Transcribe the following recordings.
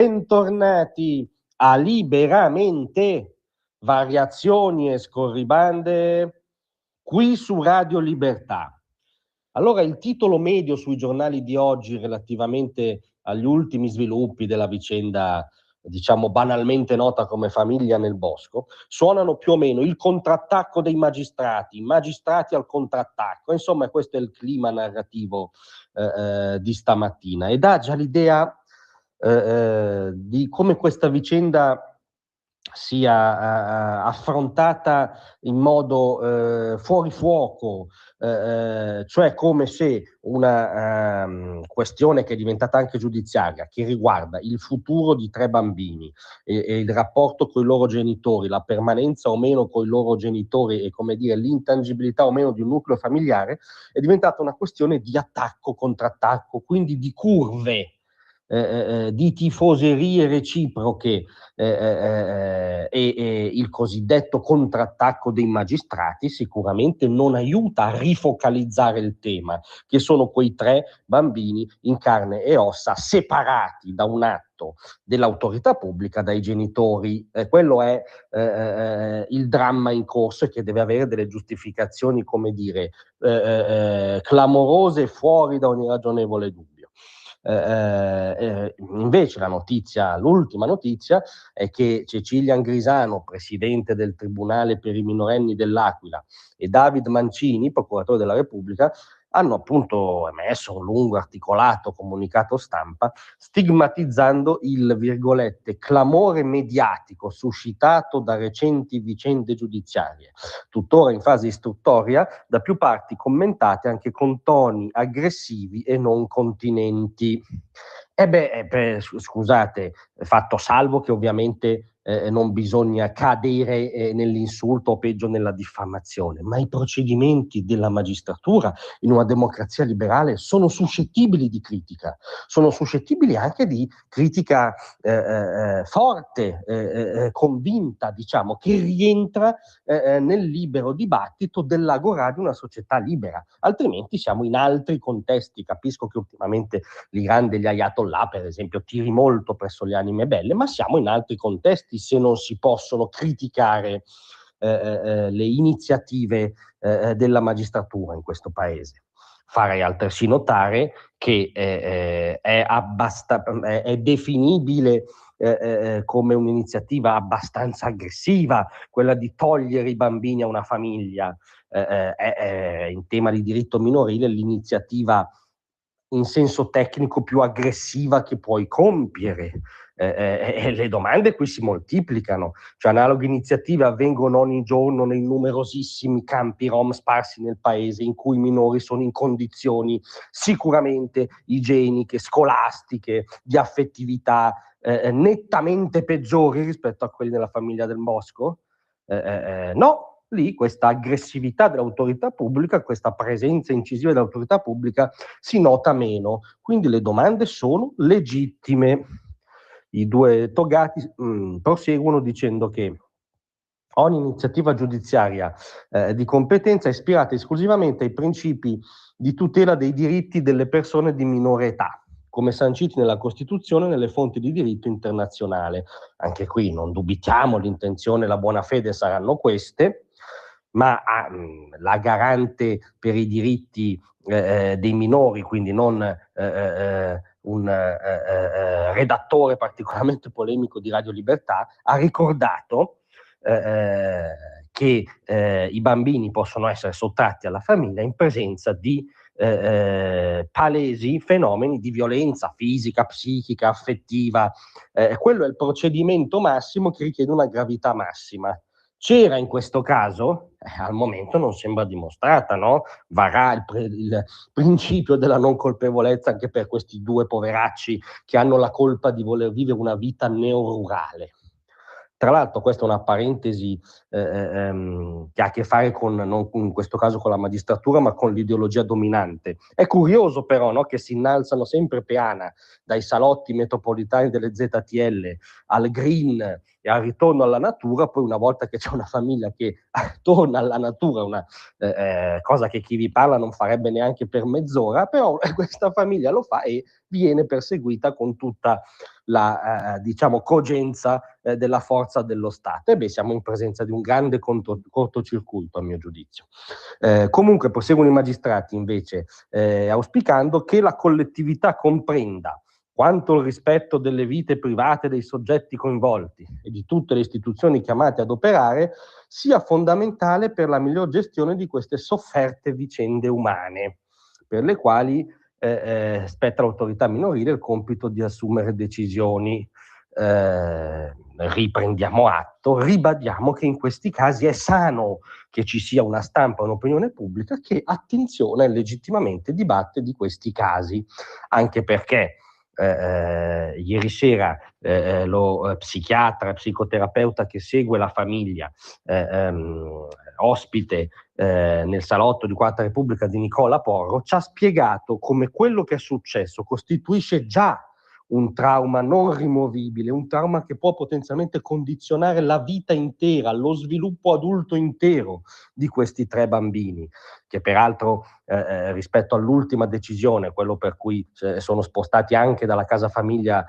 Bentornati a Liberamente, variazioni e scorribande, qui su Radio Libertà. Allora, il titolo medio sui giornali di oggi relativamente agli ultimi sviluppi della vicenda, diciamo banalmente nota come Famiglia nel Bosco, suonano più o meno il contrattacco dei magistrati, magistrati al contrattacco. Insomma, questo è il clima narrativo di stamattina e dà già l'idea di come questa vicenda sia affrontata in modo fuori fuoco, cioè come se una questione che è diventata anche giudiziaria, che riguarda il futuro di 3 bambini e il rapporto coi loro genitori, la permanenza o meno coi loro genitori e, come dire, l'intangibilità o meno di un nucleo familiare, è diventata una questione di attacco, contrattacco, quindi di curve, di tifoserie reciproche, e il cosiddetto contrattacco dei magistrati sicuramente non aiuta a rifocalizzare il tema, che sono quei 3 bambini in carne e ossa separati da un atto dell'autorità pubblica dai genitori. Quello è il dramma in corso e che deve avere delle giustificazioni, come dire, clamorose, fuori da ogni ragionevole dubbio. Invece l'ultima notizia è che Cecilia Angrisano, presidente del Tribunale per i minorenni dell'Aquila, e David Mancini, procuratore della Repubblica, hanno appunto emesso un lungo articolato comunicato stampa stigmatizzando il, virgolette, clamore mediatico suscitato da recenti vicende giudiziarie, tuttora in fase istruttoria, da più parti commentate anche con toni aggressivi e non continenti. Scusate, fatto salvo che ovviamente non bisogna cadere nell'insulto o peggio nella diffamazione, ma i procedimenti della magistratura in una democrazia liberale sono suscettibili di critica, sono suscettibili anche di critica forte, convinta, diciamo, che rientra nel libero dibattito dell'agorà di una società libera, altrimenti siamo in altri contesti. Capisco che ultimamente l'Iran degli Ayatollah, per esempio, tiri molto presso le anime belle, ma siamo in altri contesti se non si possono criticare le iniziative della magistratura in questo paese. Farei altresì notare che è definibile come un'iniziativa abbastanza aggressiva quella di togliere i bambini a una famiglia. In tema di diritto minorile l'iniziativa in senso tecnico più aggressiva che puoi compiere. Le domande qui si moltiplicano, cioè analoghe iniziative avvengono ogni giorno nei numerosissimi campi rom sparsi nel paese in cui i minori sono in condizioni sicuramente igieniche, scolastiche, di affettività nettamente peggiori rispetto a quelli della famiglia del Bosco? No, lì questa aggressività dell'autorità pubblica, questa presenza incisiva dell'autorità pubblica si nota meno, quindi le domande sono legittime. I 2 togati proseguono dicendo che ogni iniziativa giudiziaria di competenza è ispirata esclusivamente ai principi di tutela dei diritti delle persone di minore età, come sanciti nella Costituzione e nelle fonti di diritto internazionale. Anche qui non dubitiamo, l'intenzione e la buona fede saranno queste, ma la garante per i diritti dei minori, quindi non un redattore particolarmente polemico di Radio Libertà, ha ricordato che i bambini possono essere sottratti alla famiglia in presenza di palesi fenomeni di violenza fisica, psichica, affettiva. Quello è il procedimento massimo che richiede una gravità massima. C'era in questo caso? Al momento non sembra dimostrata, no? Varrà il principio della non colpevolezza anche per questi 2 poveracci che hanno la colpa di voler vivere una vita neorurale. Tra l'altro questa è una parentesi che ha a che fare con, non in questo caso con la magistratura, ma con l'ideologia dominante. È curioso però, no, che si innalzano sempre piana dai salotti metropolitani delle ZTL al green e al ritorno alla natura, poi una volta che c'è una famiglia che torna alla natura, una cosa che chi vi parla non farebbe neanche per mezz'ora, però questa famiglia lo fa e viene perseguita con tutta la diciamo cogenza della forza dello Stato. Siamo in presenza di un grande cortocircuito, a mio giudizio. Comunque proseguono i magistrati invece auspicando che la collettività comprenda quanto il rispetto delle vite private dei soggetti coinvolti e di tutte le istituzioni chiamate ad operare sia fondamentale per la miglior gestione di queste sofferte vicende umane, per le quali spetta all'autorità minorile il compito di assumere decisioni. Riprendiamo atto, ribadiamo che in questi casi è sano che ci sia una stampa e un'opinione pubblica che, attenzione, legittimamente dibatte di questi casi, anche perché ieri sera lo psichiatra, psicoterapeuta che segue la famiglia, ospite nel salotto di Quarta Repubblica di Nicola Porro, ci ha spiegato come quello che è successo costituisce già un trauma non rimovibile, un trauma che può potenzialmente condizionare la vita intera, lo sviluppo adulto intero di questi 3 bambini, che peraltro rispetto all'ultima decisione, quello per cui sono spostati anche dalla casa famiglia,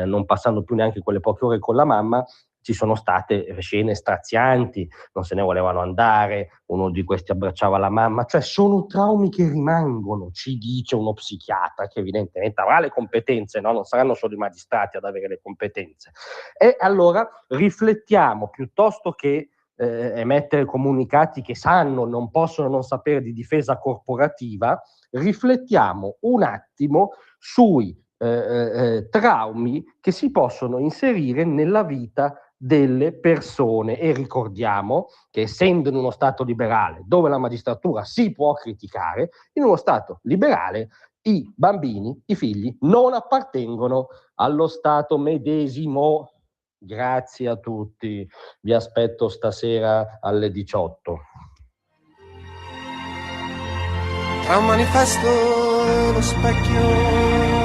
non passando più neanche quelle poche ore con la mamma, ci sono state scene strazianti, non se ne volevano andare, uno di questi abbracciava la mamma, cioè sono traumi che rimangono, ci dice uno psichiatra che evidentemente avrà le competenze, no? Non saranno solo i magistrati ad avere le competenze. E allora riflettiamo, piuttosto che emettere comunicati che sanno, non possono non sapere di difesa corporativa, riflettiamo un attimo sui traumi che si possono inserire nella vita delle persone, e ricordiamo che essendo in uno Stato liberale dove la magistratura si può criticare, in uno Stato liberale i bambini, i figli non appartengono allo Stato medesimo. Grazie a tutti, vi aspetto stasera alle 18. Tra un manifesto e lo specchio